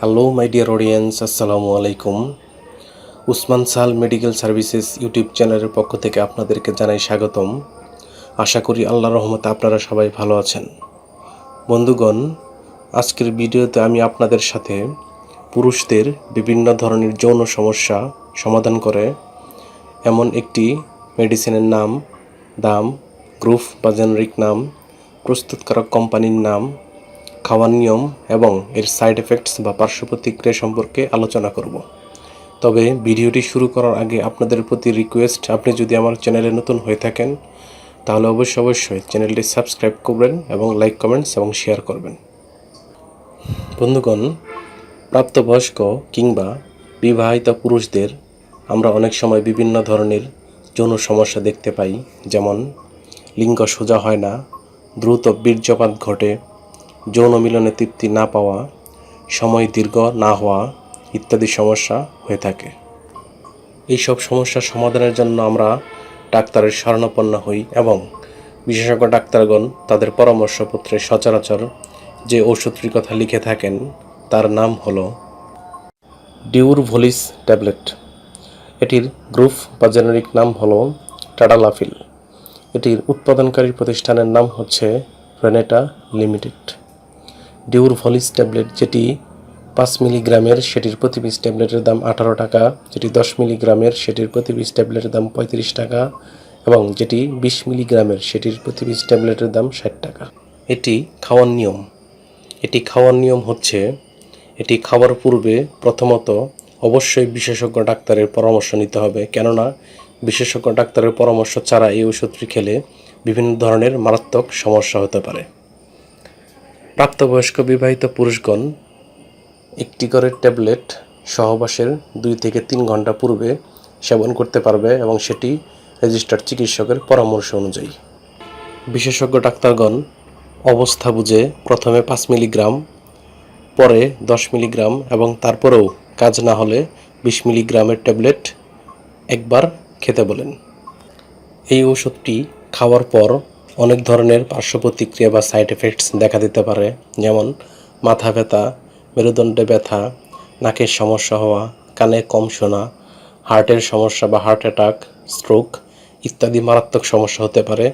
Hello my dear audience, আসসালামু আলাইকুম। উসমান সাল মেডিকেল সার্ভিসেস ইউটিউব চ্যানেলের পক্ষ থেকে আপনাদেরকে জানাই স্বাগতম। আশা করি আল্লাহর রহমতে আপনারা সবাই ভালো আছেন। বন্ধুগণ, আজকের ভিডিওতে আমি আপনাদের সাথে পুরুষদের বিভিন্ন ধরনের যৌন সমস্যা সমাধান করে এমন একটি মেডিসিনের নাম, দাম, গ্রুপ বা জেনারিক নাম, প্রস্তুতকারক কোম্পানির নাম, খাওয়ার নিয়ম এবং এর সাইড এফেক্টস বা পার্শ্ব প্রতিক্রিয়া সম্পর্কে আলোচনা করব। তবে ভিডিওটি শুরু করার আগে আপনাদের প্রতি রিকোয়েস্ট, আপনি যদি আমার চ্যানেলে নতুন হয়ে থাকেন তাহলে অবশ্যই চ্যানেলটি সাবস্ক্রাইব করবেন এবং লাইক, কমেন্টস এবং শেয়ার করবেন। বন্ধুগণ, প্রাপ্তবয়স্ক কিংবা বিবাহিত পুরুষদের আমরা অনেক সময় বিভিন্ন ধরনের যৌন সমস্যা দেখতে পাই, যেমন লিঙ্গ সোজা হয় না, দ্রুত বীর্যপাত ঘটে, যৌন মিলনে তৃপ্তি না পাওয়া, সময় দীর্ঘ না হওয়া ইত্যাদি সমস্যা হয়ে থাকে। এইসব সমস্যার সমাধানের জন্য আমরা ডাক্তারের শরণাপন্ন হই এবং বিশেষজ্ঞ ডাক্তারগণ তাদের পরামর্শপত্রে সচরাচর যে ওষুধটির কথা লিখে থাকেন তার নাম হলো ডিউরভোলিস ট্যাবলেট। এটির গ্রুপ বা জেনারিক নাম হলো টাডালাফিল। এটির উৎপাদনকারী প্রতিষ্ঠানের নাম হচ্ছে রেনেটা লিমিটেড। ডিউরভোলিস ট্যাবলেট যেটি 5 মিলিগ্রামের সেটির প্রতি পিস ট্যাবলেটের দাম 18 টাকা, যেটি 10 মিলিগ্রামের সেটির প্রতি পিস ট্যাবলেটের দাম 35 টাকা এবং যেটি 20 মিলিগ্রামের সেটির প্রতি পিস ট্যাবলেটের দাম 60 টাকা। এটি খাওয়ার নিয়ম। হচ্ছে এটি খাওয়ার পূর্বে প্রথমত অবশ্যই বিশেষজ্ঞ ডাক্তারের পরামর্শ নিতে হবে, কেননা বিশেষজ্ঞ ডাক্তারের পরামর্শ ছাড়া এই ওষুধটি খেলে বিভিন্ন ধরনের মারাত্মক সমস্যা হতে পারে। প্রাপ্তবয়স্ক বিবাহিত পুরুষগণ একটি করে ট্যাবলেট সহবাসের 2 থেকে 3 ঘন্টা পূর্বে সেবন করতে পারবে এবং সেটি রেজিস্টার্ড চিকিৎসকের পরামর্শ অনুযায়ী। বিশেষজ্ঞ ডাক্তারগণ অবস্থা বুঝে প্রথমে 5 মিলিগ্রাম, পরে 10 মিলিগ্রাম এবং তারপরেও কাজ না হলে 20 মিলিগ্রামের ট্যাবলেট একবার খেতে বলেন। এই ওষুধটি খাওয়ার পর অনেক ধরনের পার্শ্ব প্রতিক্রিয়া বা সাইড এফেক্টস দেখা দিতে পারে, যেমন মাথা ব্যথা, মেরুদণ্ডে ব্যথা, নাকের সমস্যা হওয়া, কানে কম শোনা, হার্টের সমস্যা বা হার্ট অ্যাটাক, স্ট্রোক ইত্যাদি মারাত্মক সমস্যা হতে পারে।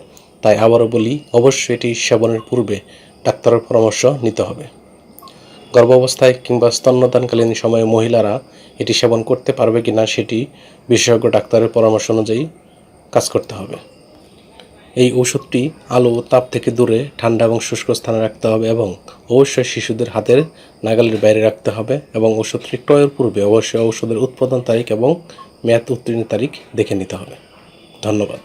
তাই আবারও বলি, অবশ্যই এটি সেবনের পূর্বে ডাক্তারের পরামর্শ নিতে হবে। গর্ভাবস্থায় কিংবা স্তন্যদানকালীন সময়ে মহিলারা এটি সেবন করতে পারবে কিনা সেটি বিশেষজ্ঞ ডাক্তারের পরামর্শ অনুযায়ী কাজ করতে হবে। এই ওষুধটি আলো ও তাপ থেকে দূরে ঠান্ডা এবং শুষ্ক স্থানে রাখতে হবে এবং অবশ্যই শিশুদের হাতের নাগালের বাইরে রাখতে হবে এবং ওষুধটি ক্রয়ের পূর্বে অবশ্যই ওষুধের উৎপাদন তারিখ এবং মেয়াদ উত্তীর্ণের তারিখ দেখে নিতে হবে। ধন্যবাদ।